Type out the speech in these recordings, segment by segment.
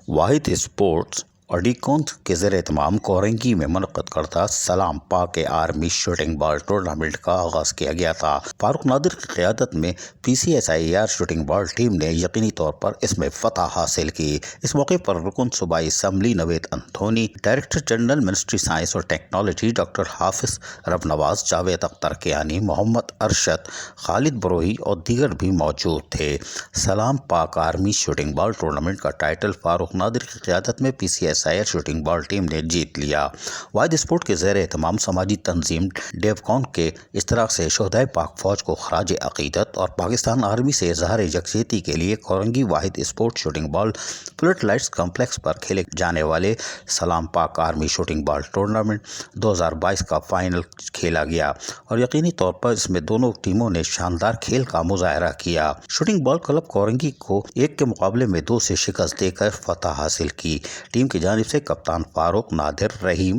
واحد اسپورٹس اڈیکونت کے زیر اہتمام کورنگی میں منعقد کردہ سلام پاک آرمی شوٹنگ بال ٹورنامنٹ کا آغاز کیا گیا تھا۔ فاروق نادر کی قیادت میں PCSIR شوٹنگ بال ٹیم نے یقینی طور پر اس میں فتح حاصل کی۔ اس موقع پر رکن صوبائی assembly Naveed Anthony, director general ministry science اور ٹیکنالوجی ڈاکٹر حافظ رب نواز، جاوید اختر کیانی، محمد ارشد، خالد بروہی اور دیگر بھی موجود تھے۔ سلام پاک آرمی شوٹنگ بال ٹورنامنٹ کا ٹائٹل فاروق نادر کی قیادت میں PCSIR شوٹنگ بال ٹیم نے جیت لیا۔ واحد اسپورٹ کے زیر اہتمام سماجی تنظیم ڈیوکون کے اشتراک سے شہدائے پاک فوج کو خراج عقیدت اور پاکستان آرمی سے اظہار یکجہتی کے لیے کورنگی واحد اسپورٹ شوٹنگ بال فلڈ لائٹس کمپلیکس پر کھیلے جانے والے سلام پاک آرمی شوٹنگ بال ٹورنامنٹ 2022 کا فائنل کھیلا گیا اور یقینی طور پر اس میں دونوں ٹیموں نے شاندار کھیل کا مظاہرہ کیا۔ شوٹنگ بال کلب کورنگی کو 1 کے مقابلے میں 2 سے شکست دے کر فتح حاصل کی۔ ٹیم کی جانب سے کپتان فاروق نادر، رحیم،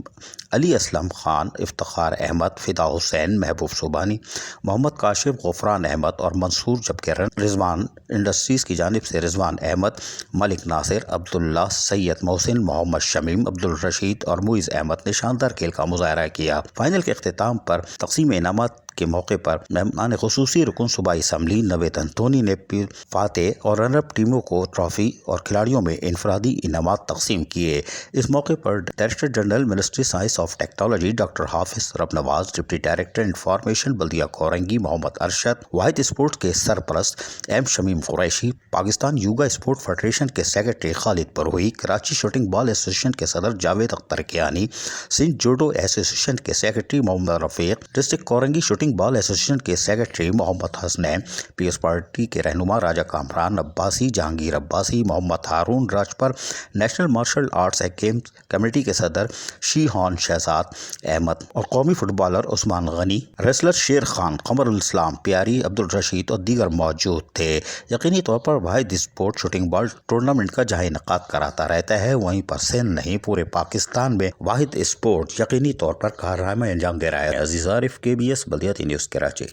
علی اسلم خان، افتخار احمد، فدا حسین، محبوب سبحانی، محمد کاشف، غفران احمد اور منصور، جبکہ رضوان انڈسٹریز کی جانب سے رضوان احمد، ملک ناصر، عبداللہ، سید محسن، محمد شمیم، عبدالرشید اور معیز احمد نے شاندار کھیل کا مظاہرہ کیا۔ فائنل کے اختتام پر تقسیم انعامات کے موقع پر مہمان خصوصی رکن صوبائی اسمبلی نوید انتھونی نے فاتح اور رنر اپ ٹیموں کو ٹرافی اور کھلاڑیوں میں انفرادی انعامات تقسیم کیے۔ اس موقع پر director general ministry science of technology doctor Hafiz Rab Nawaz, deputy director information بلدیہ کورنگی محمد ارشد، واحد اسپورٹ کے سرپرست Shamim Qureshi, Pakistan yoga sport federation کے secretary Khalid Brohi, Karachi shooting ball association کے صدر Javed Akhtar Kayani, Sindh judo association کے secretary Muhammad Rafiq, district Korangi shooting ball association کے secretary Muhammad Hasnain, Peoples Party کے رہنما Raja Kamran Abbasi, Jahangir Abbasi, Muhammad Haroon Rajpar, national martial arts committee کے صدر شیہان شہزاد احمد اور قومی footballer Usman Ghani, wrestler Sher Khan, Qamar الاسلام پیاری، عبدالرشید اور دیگر موجود تھے۔ یقینی طور پر واحد اسپورٹ شوٹنگ بال ٹورنامنٹ کا جہاں انعقاد کراتا رہتا ہے، وہیں پر سندھ نہیں پورے پاکستان میں واحد اسپورٹ یقینی طور پر کارنامہ انجام دے رہا ہے۔ عزیز عارف، KBS بلدیاتی نیوز کراچی۔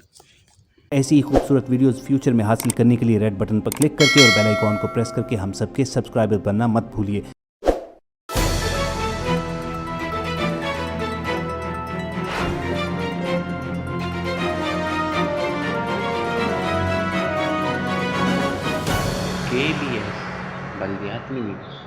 ایسی ہی خوبصورت ویڈیوز فیوچر میں حاصل کرنے کے لیے ریڈ بٹن پر کلک کر کے اور بیل آئیکن کو پریس کر کے ہم سب کے سبسکرائبر بننا مت بھولیے۔ KBS بلدیاتی نیوز۔